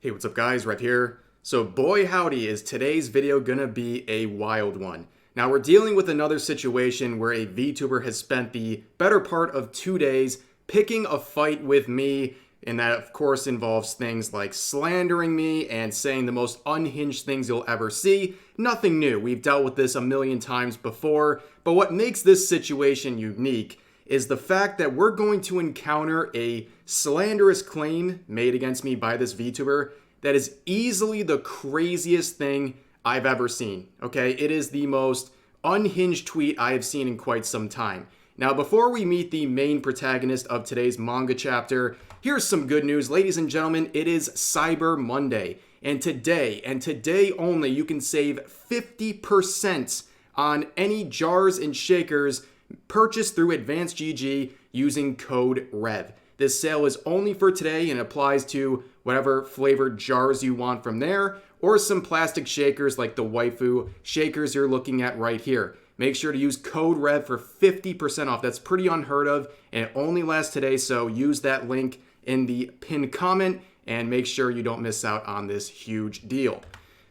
Hey, what's up guys, Rev here. So boy howdy is today's video gonna be a wild one. Now we're dealing with another situation where a VTuber has spent the better part of 2 days picking a fight with me, and that of course involves things like slandering me and saying the most unhinged things you'll ever see. Nothing new, we've dealt with this a million times before, but what makes this situation unique is the fact that we're going to encounter a slanderous claim made against me by this VTuber that is easily the craziest thing I've ever seen. Okay, it is the most unhinged tweet I have seen in quite some time. Now, before we meet the main protagonist of today's manga chapter, here's some good news. Ladies and gentlemen, it is Cyber Monday. And today only, you can save 50% on any jars and shakers purchased through Advanced GG using code REV. This sale is only for today and applies to whatever flavored jars you want from there, or some plastic shakers like the waifu shakers you're looking at right here. Make sure to use code REV for 50% off. That's pretty unheard of, and it only lasts today, so use that link in the pinned comment and make sure you don't miss out on this huge deal.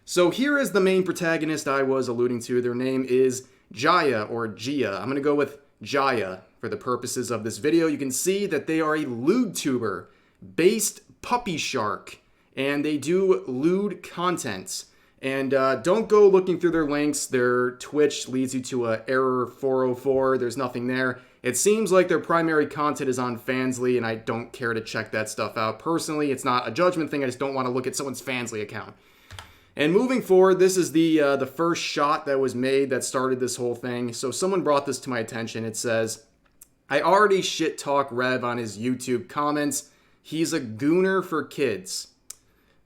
So here is the main protagonist I was alluding to. Their name is Jaya or Gia. I'm going to go with Jaya for the purposes of this video. You can see that they are a lewdtuber based puppy shark, and they do lewd content. And don't go looking through their links. Their Twitch leads you to a error 404. There's nothing there. It seems like their primary content is on Fansly, and I don't care to check that stuff out. Personally, it's not a judgment thing. I just don't want to look at someone's Fansly account. And moving forward, this is the first shot that was made that started this whole thing. So someone brought this to my attention. It says, I already shit talk Rev on his YouTube comments. He's a gooner for kids.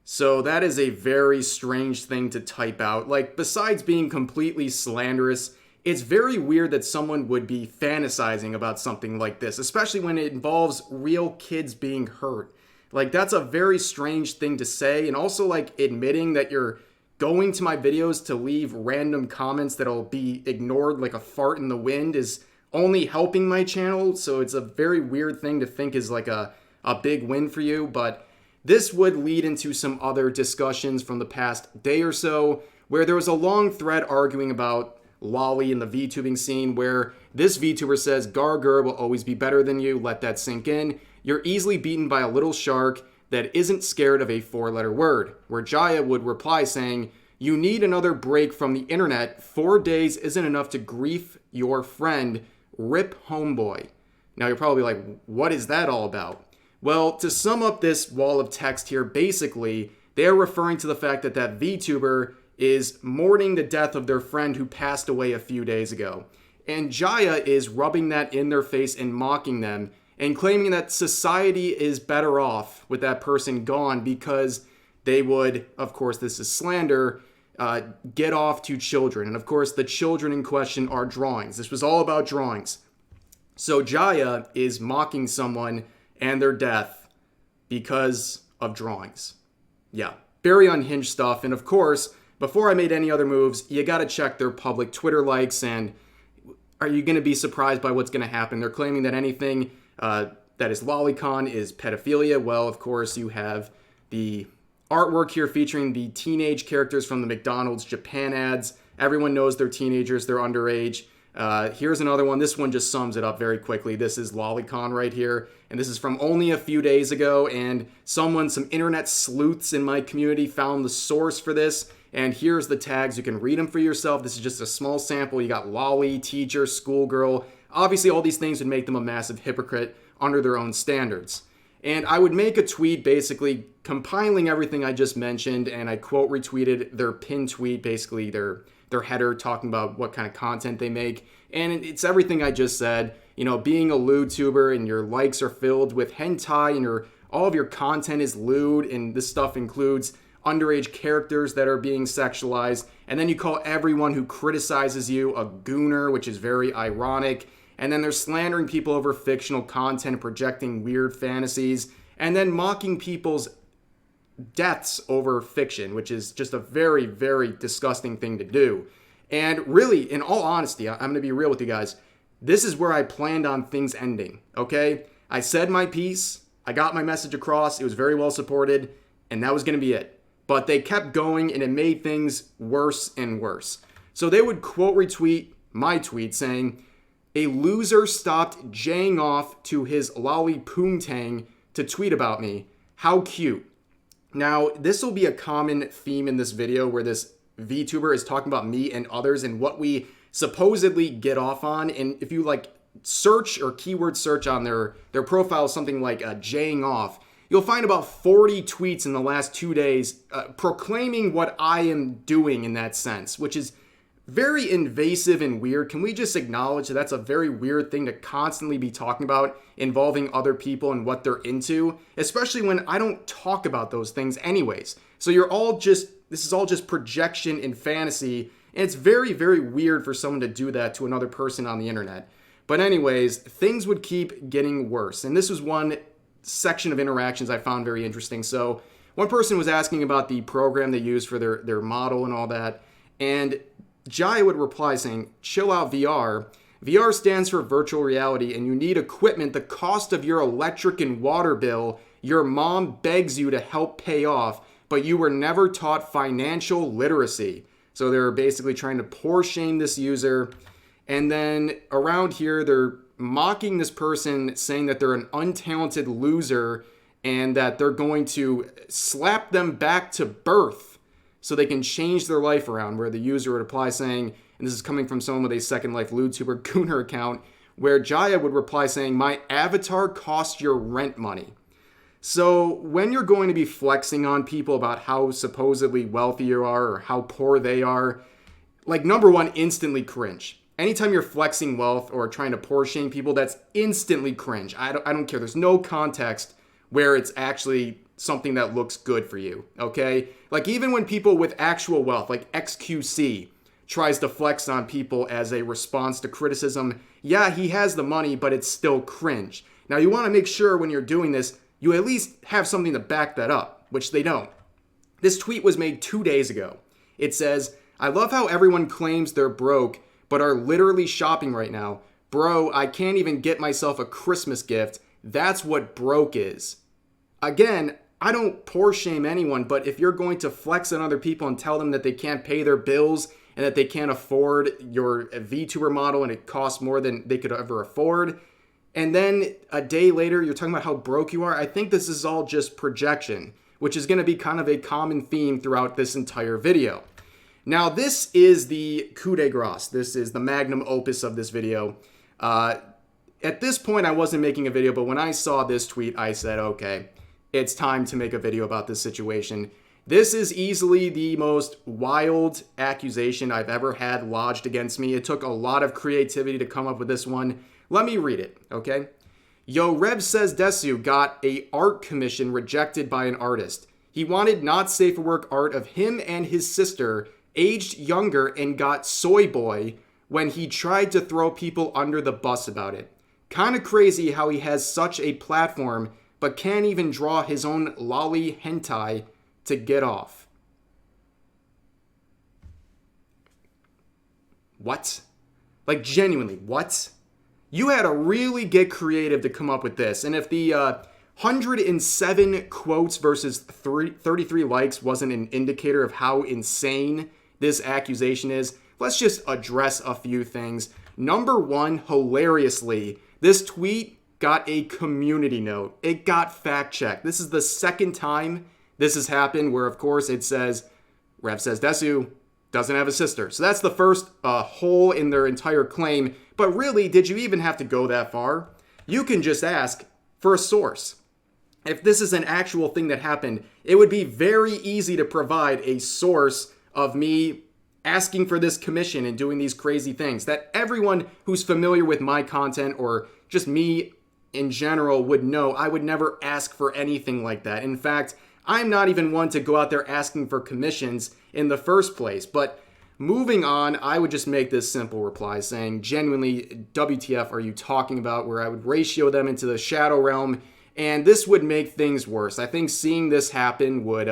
So that is a very strange thing to type out. Like, besides being completely slanderous, it's very weird that someone would be fantasizing about something like this, especially when it involves real kids being hurt. Like, that's a very strange thing to say, and also, like, admitting that you're going to my videos to leave random comments that'll be ignored like a fart in the wind is only helping my channel, so it's a very weird thing to think is like a big win for you, but this would lead into some other discussions from the past day or so, where there was a long thread arguing about loli in the VTubing scene, where this VTuber says, Gargur will always be better than you, let that sink in. You're easily beaten by a little shark that isn't scared of a 4-letter word, where Jaya would reply saying, you need another break from the internet. 4 days isn't enough to grief your friend. Rip homeboy. Now you're probably like, what is that all about? Well, to sum up this wall of text here, basically, they're referring to the fact that that VTuber is mourning the death of their friend who passed away a few days ago. And Jaya is rubbing that in their face and mocking them, and claiming that society is better off with that person gone because they would, of course, this is slander, get off to children. And of course, the children in question are drawings. This was all about drawings. So Jaya is mocking someone and their death because of drawings. Yeah, very unhinged stuff. And of course, before I made any other moves, you got to check their public Twitter likes, and are you going to be surprised by what's going to happen? They're claiming that anything that is lolicon is pedophilia. Well, of course, you have the artwork here featuring the teenage characters from the McDonald's Japan ads. Everyone knows they're teenagers, they're underage. Here's another one. This one just sums it up very quickly. This is lolicon right here, and this is from only a few days ago, and some internet sleuths in my community found the source for this, and here's the tags. You can read them for yourself. This is just a small sample. You got loli, teacher, schoolgirl. Obviously, all these things would make them a massive hypocrite under their own standards. And I would make a tweet basically compiling everything I just mentioned, and I quote retweeted their pinned tweet, basically their header talking about what kind of content they make. And it's everything I just said. You know, being a lewdtuber and your likes are filled with hentai and all of your content is lewd, and this stuff includes underage characters that are being sexualized. And then you call everyone who criticizes you a gooner, which is very ironic. And then they're slandering people over fictional content, projecting weird fantasies, and then mocking people's deaths over fiction, which is just a very, very disgusting thing to do. And really, in all honesty, I'm going to be real with you guys. This is where I planned on things ending, okay? I said my piece. I got my message across. It was very well supported. and that was going to be it. But they kept going, and it made things worse and worse. So they would quote retweet my tweet saying, "A loser stopped jaying off to his loli poontang to tweet about me. How cute." Now, this will be a common theme in this video where this VTuber is talking about me and others and what we supposedly get off on. And if you like search or keyword search on their profile, something like jaying off, you'll find about 40 tweets in the last 2 days proclaiming what I am doing in that sense, which is very invasive and weird. Can we just acknowledge that that's a very weird thing to constantly be talking about involving other people and what they're into, especially when I don't talk about those things anyways. So this is all just projection and fantasy, and it's very, very weird for someone to do that to another person on the internet. But anyways, things would keep getting worse, and this was one section of interactions I found very interesting. So one person was asking about the program they use for their model and all that, and Jaya would reply saying, "Chill out VR. VR stands for virtual reality, and you need equipment the cost of your electric and water bill your mom begs you to help pay off, but you were never taught financial literacy." So they're basically trying to poor shame this user. And then around here, they're mocking this person, saying that they're an untalented loser and that they're going to slap them back to birth so they can change their life around, where the user would reply saying, and this is coming from someone with a Second Life Vtuber Gooner account, where Jaya would reply saying, "My avatar cost your rent money." So when you're going to be flexing on people about how supposedly wealthy you are or how poor they are, like, number one, instantly cringe. Anytime you're flexing wealth or trying to poor shame people, that's instantly cringe. I don't care. There's no context where it's actually something that looks good for you, okay? Like, even when people with actual wealth, like XQC, tries to flex on people as a response to criticism, yeah, he has the money, but it's still cringe. Now, you want to make sure when you're doing this, you at least have something to back that up, which they don't. This tweet was made 2 days ago. It says, "I love how everyone claims they're broke, but are literally shopping right now. Bro, I can't even get myself a Christmas gift. That's what broke is." Again, I don't poor shame anyone, but if you're going to flex on other people and tell them that they can't pay their bills and that they can't afford your VTuber model and it costs more than they could ever afford, and then a day later you're talking about how broke you are, I think this is all just projection, which is going to be kind of a common theme throughout this entire video. Now, this is the coup de grace. This is the magnum opus of this video. At this point, I wasn't making a video, but when I saw this tweet, I said, okay, it's time to make a video about this situation. This is easily the most wild accusation I've ever had lodged against me. It took a lot of creativity to come up with this one. Let me read it, okay? "Yo, Rev says Desu got a art commission rejected by an artist. He wanted not safe for work art of him and his sister, aged younger, and got soy boy when he tried to throw people under the bus about it. Kinda crazy how he has such a platform but can't even draw his own loli hentai to get off." What? Like, genuinely, what? You had to really get creative to come up with this. And if the 107 quotes versus 33 likes wasn't an indicator of how insane this accusation is, let's just address a few things. Number one, hilariously, this tweet got a community note. It got fact-checked. This is the second time this has happened where, of course, it says, Rev says Desu doesn't have a sister. So that's the first hole in their entire claim. But really, did you even have to go that far? You can just ask for a source. If this is an actual thing that happened, it would be very easy to provide a source of me asking for this commission and doing these crazy things that everyone who's familiar with my content or just me in general would know. I would never ask for anything like that. In fact, I'm not even one to go out there asking for commissions in the first place. But moving on, I would just make this simple reply saying, genuinely, WTF are you talking about, where I would ratio them into the shadow realm, and this would make things worse. I think seeing this happen would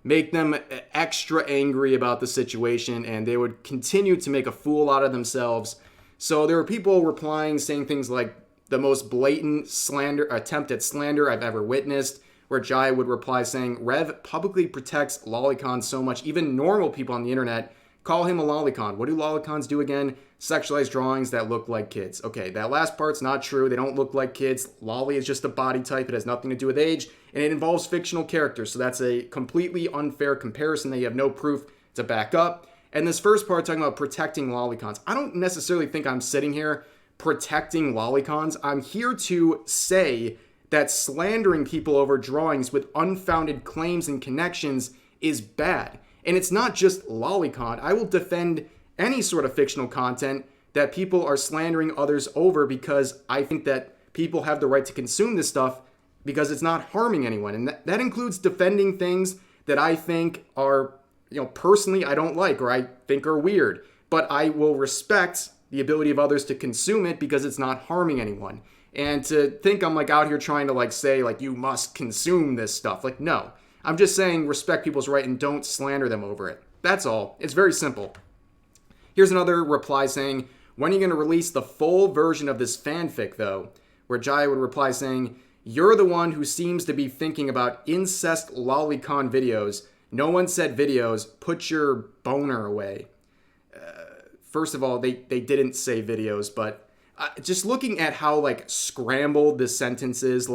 make them extra angry about the situation, and they would continue to make a fool out of themselves. So there were people replying saying things like, "the most blatant slander attempt at slander I've ever witnessed," where Jai would reply saying, Rev publicly protects lolicons so much, even normal people on the internet call him a lolicon. What do lolicons do again? Sexualized drawings that look like kids. Okay, that last part's not true. They don't look like kids. Loli is just a body type. It has nothing to do with age, and it involves fictional characters. So that's a completely unfair comparison that you have no proof to back up. And this first part talking about protecting lolicons. I don't necessarily think I'm sitting here protecting lolicons. I'm here to say that slandering people over drawings with unfounded claims and connections is bad. And it's not just lolicon. I will defend any sort of fictional content that people are slandering others over because I think that people have the right to consume this stuff because it's not harming anyone. And that includes defending things that I think are, personally I don't like or I think are weird. But I will respect the ability of others to consume it because it's not harming anyone. And to think I'm out here trying to say you must consume this stuff. No. I'm just saying respect people's right and don't slander them over it. That's all. It's very simple. Here's another reply saying, when are you going to release the full version of this fanfic though? Where Jai would reply saying, you're the one who seems to be thinking about incest lolicon videos. No one said videos. Put your boner away. First of all, they didn't say videos, but just looking at how scrambled this sentence is,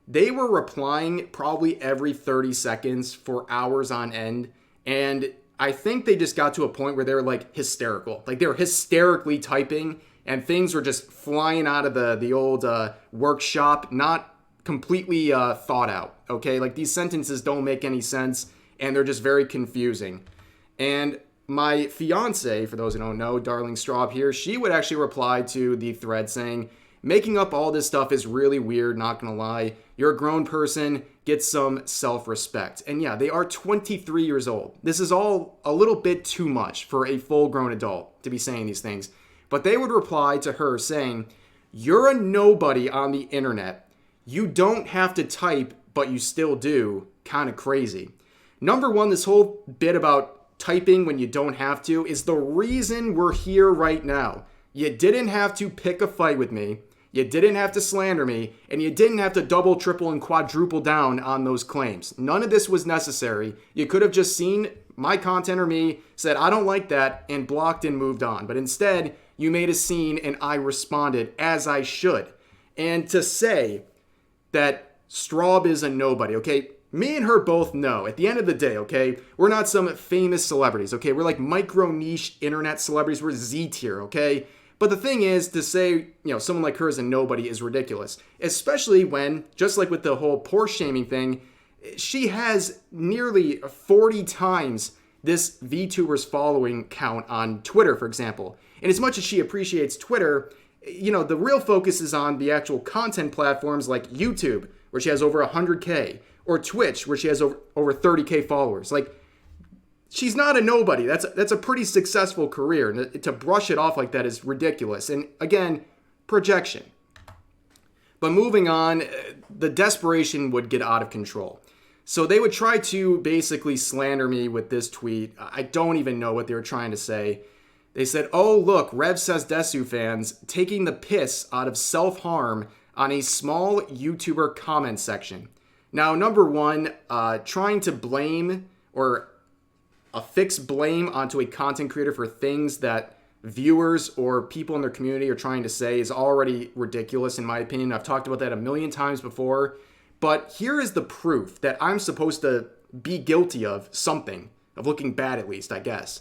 they were replying probably every 30 seconds for hours on end. And I think they just got to a point where they were hysterical. They were hysterically typing and things were just flying out of the old workshop, not completely thought out. Okay, these sentences don't make any sense and they're just very confusing. And my fiance, for those who don't know, Darling Straub here, she would actually reply to the thread saying, making up all this stuff is really weird, not gonna lie. You're a grown person, get some self-respect. And yeah, they are 23 years old. This is all a little bit too much for a full-grown adult to be saying these things. But they would reply to her saying, you're a nobody on the internet. You don't have to type, but you still do. Kind of crazy. Number one, this whole bit about typing when you don't have to is the reason we're here right now. You didn't have to pick a fight with me. You didn't have to slander me, and you didn't have to double, triple, and quadruple down on those claims. None of this was necessary. You could have just seen my content or me, said, I don't like that, and blocked and moved on. But instead, you made a scene, and I responded as I should. And to say that Straub is a nobody, okay? Me and her both know, at the end of the day, okay, we're not some famous celebrities, okay? We're micro niche internet celebrities. We're Z tier, okay? But the thing is, to say, someone like her is a nobody is ridiculous. Especially when, just like with the whole Porsche shaming thing, she has nearly 40 times this VTuber's following count on Twitter, for example. And as much as she appreciates Twitter, the real focus is on the actual content platforms like YouTube, where she has over 100K, or Twitch, where she has over 30K followers. She's not a nobody. That's a pretty successful career. And to brush it off like that is ridiculous. And again, projection. But moving on, the desperation would get out of control. So they would try to basically slander me with this tweet. I don't even know what they were trying to say. They said, oh, look, Rev says desu fans taking the piss out of self-harm on a small YouTuber comment section. Now, number one, trying to blame or affix blame onto a content creator for things that viewers or people in their community are trying to say is already ridiculous, in my opinion. I've talked about that a million times before. But here is the proof that I'm supposed to be guilty of something, of looking bad at least, I guess.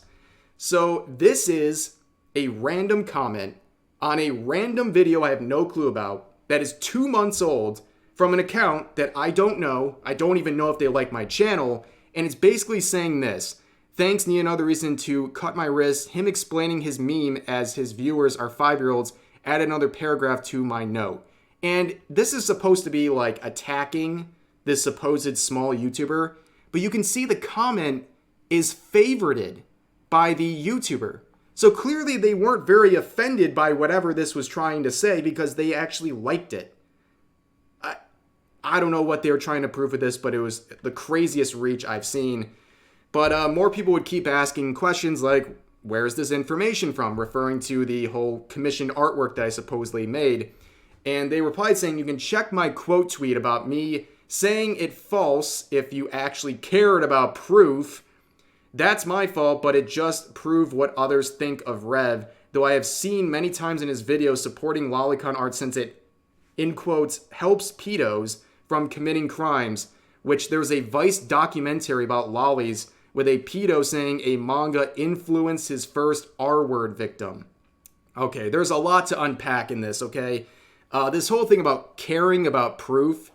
So this is a random comment on a random video I have no clue about that is 2 months old from an account that I don't know. I don't even know if they like my channel. And it's basically saying this. Thanks, need another reason to cut my wrist. Him explaining his meme as his viewers are 5-year-olds. Add another paragraph to my note. And this is supposed to be attacking this supposed small YouTuber. But you can see the comment is favorited by the YouTuber. So clearly they weren't very offended by whatever this was trying to say because they actually liked it. I don't know what they were trying to prove with this, but it was the craziest reach I've seen. But more people would keep asking questions like, where's this information from? Referring to the whole commissioned artwork that I supposedly made. And they replied saying, you can check my quote tweet about me saying it false if you actually cared about proof, that's my fault, but it just proved what others think of Rev, though I have seen many times in his videos supporting lolicon art since it, in quotes, helps pedos from committing crimes, which there was a Vice documentary about lollies with a pedo saying a manga influenced his first R-word victim. Okay, there's a lot to unpack in this, okay? This whole thing about caring about proof,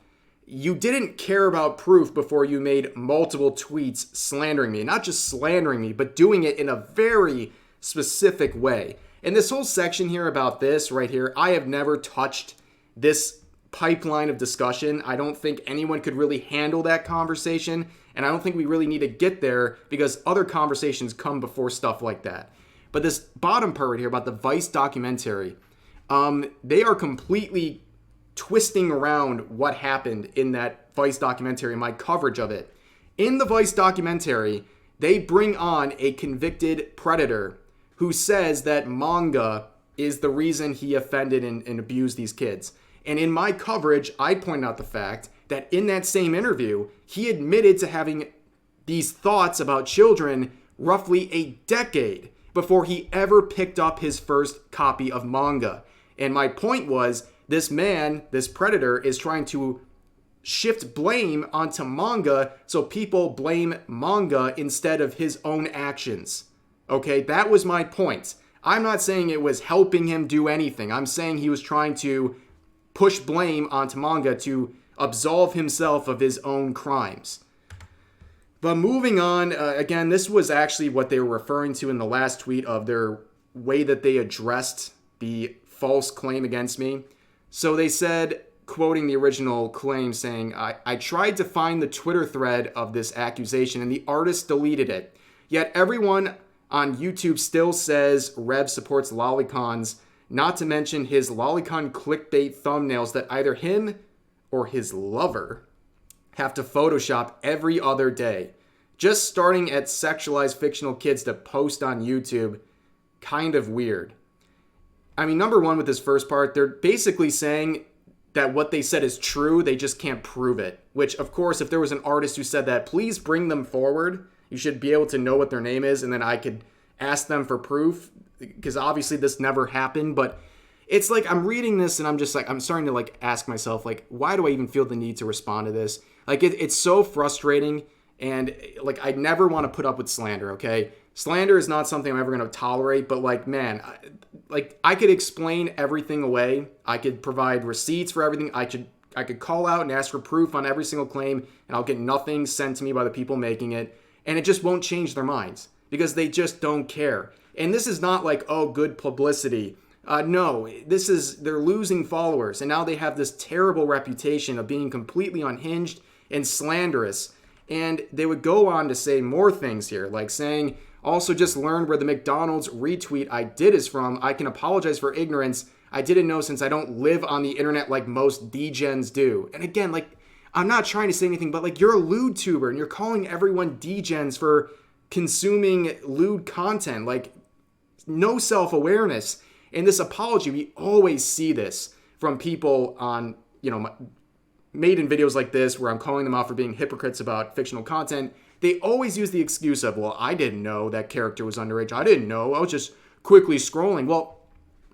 you didn't care about proof before you made multiple tweets slandering me. Not just slandering me, but doing it in a very specific way. And this whole section here about this right here, I have never touched this pipeline of discussion. I don't think anyone could really handle that conversation, and I don't think we really need to get there because other conversations come before stuff like that. But this bottom part right here about the Vice documentary, they are completely twisting around what happened in that Vice documentary and my coverage of it. In the Vice documentary, they bring on a convicted predator who says that manga is the reason he offended and abused these kids. And in my coverage, I point out the fact that in that same interview, he admitted to having these thoughts about children roughly a decade before he ever picked up his first copy of manga. And my point was, this man, this predator, is trying to shift blame onto manga so people blame manga instead of his own actions. Okay, that was my point. I'm not saying it was helping him do anything. I'm saying he was trying to push blame onto manga to absolve himself of his own crimes. But moving on, again, this was actually what they were referring to in the last tweet of their way that they addressed the false claim against me. So they said, quoting the original claim, saying, I tried to find the Twitter thread of this accusation and the artist deleted it. Yet everyone on YouTube still says Rev supports lolicons, not to mention his lolicon clickbait thumbnails that either him or his lover have to Photoshop every other day. Just starting at sexualized fictional kids to post on YouTube, kind of weird. I mean, number one, with this first part, they're basically saying that what they said is true, they just can't prove it. Which, of course, if there was an artist who said that, please bring them forward. You should be able to know what their name is, and then I could ask them for proof, because obviously this never happened. But it's like, I'm reading this, and I'm just like, I'm starting to like ask myself, like, why do I even feel the need to respond to this? Like, it's so frustrating, and like, I never want to put up with slander, okay? Slander is not something I'm ever going to tolerate, but like, man, I could explain everything away. I could provide receipts for everything. I could call out and ask for proof on every single claim, and I'll get nothing sent to me by the people making it, and it just won't change their minds because they just don't care. And this is not like, oh, good publicity. No, they're losing followers, and now they have this terrible reputation of being completely unhinged and slanderous. And they would go on to say more things here, like saying, also just learned where the McDonald's retweet I did is from. I can apologize for ignorance. I didn't know since I don't live on the internet like most degens do. And again, like, I'm not trying to say anything, but like, you're a lewd tuber and you're calling everyone degens for consuming lewd content. Like, no self-awareness. In this apology, we always see this from people on, made in videos like this where I'm calling them out for being hypocrites about fictional content. They always use the excuse of, well, I didn't know that character was underage. I didn't know. I was just quickly scrolling. Well,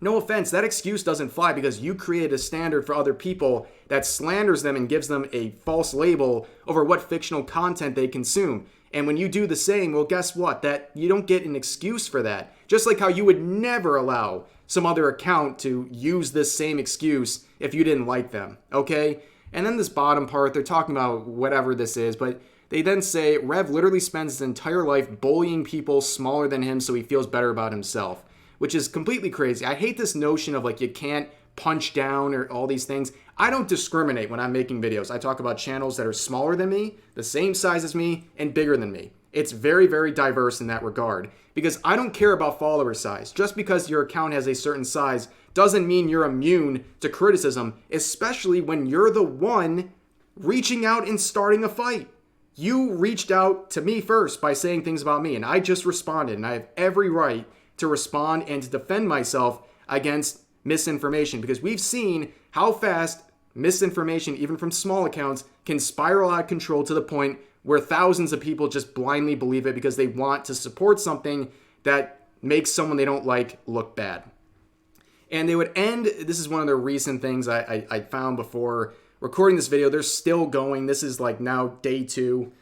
no offense, that excuse doesn't fly because you created a standard for other people that slanders them and gives them a false label over what fictional content they consume. And when you do the same, well, guess what? That you don't get an excuse for that. Just like how you would never allow some other account to use this same excuse if you didn't like them, okay? And then this bottom part, they're talking about whatever this is, but they then say, Rev literally spends his entire life bullying people smaller than him so he feels better about himself, which is completely crazy. I hate this notion of like, you can't punch down or all these things. I don't discriminate when I'm making videos. I talk about channels that are smaller than me, the same size as me, and bigger than me. It's very, very diverse in that regard because I don't care about follower size. Just because your account has a certain size doesn't mean you're immune to criticism, especially when you're the one reaching out and starting a fight. You reached out to me first by saying things about me, and I just responded, and I have every right to respond and to defend myself against misinformation because we've seen how fast misinformation, even from small accounts, can spiral out of control to the point where thousands of people just blindly believe it because they want to support something that makes someone they don't like look bad. And they would end, this is one of the recent things I found before recording this video. They're still going. This is like now day 2.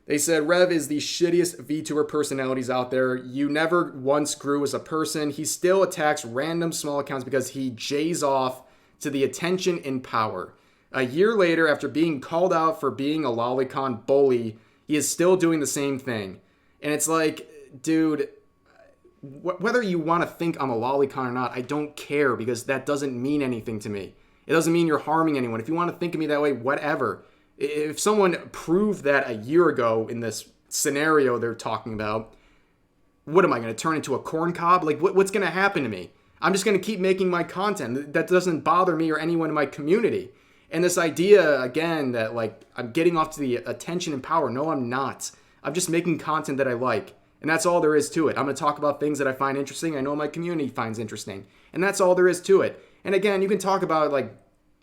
They said, Rev is the shittiest VTuber personalities out there. You never once grew as a person. He still attacks random small accounts because he jays off to the attention and power. A year later, after being called out for being a lolicon bully, he is still doing the same thing. And it's like, dude, whether you want to think I'm a lolicon or not, I don't care, because that doesn't mean anything to me. It doesn't mean you're harming anyone. If you want to think of me that way, whatever. If someone proved that a year ago in this scenario they're talking about, what am I going to turn into a corn cob? Like, what's going to happen to me? I'm just going to keep making my content. That doesn't bother me or anyone in my community. And this idea, again, that like I'm getting off to the attention and power. No, I'm not. I'm just making content that I like. And that's all there is to it. I'm going to talk about things that I find interesting. I know my community finds interesting. And that's all there is to it. And again, you can talk about like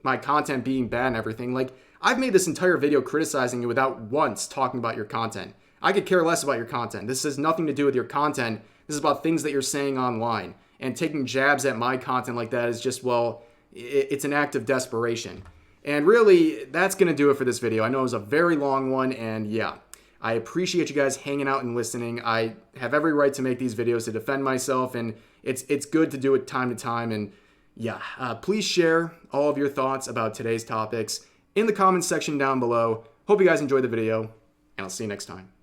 my content being bad and everything. Like, I've made this entire video criticizing you without once talking about your content. I could care less about your content. This has nothing to do with your content. This is about things that you're saying online. And taking jabs at my content like that is just, well, it's an act of desperation. And really, that's going to do it for this video. I know it was a very long one, and yeah, I appreciate you guys hanging out and listening. I have every right to make these videos to defend myself, and it's good to do it time to time. And yeah, please share all of your thoughts about today's topics in the comments section down below. Hope you guys enjoyed the video, and I'll see you next time.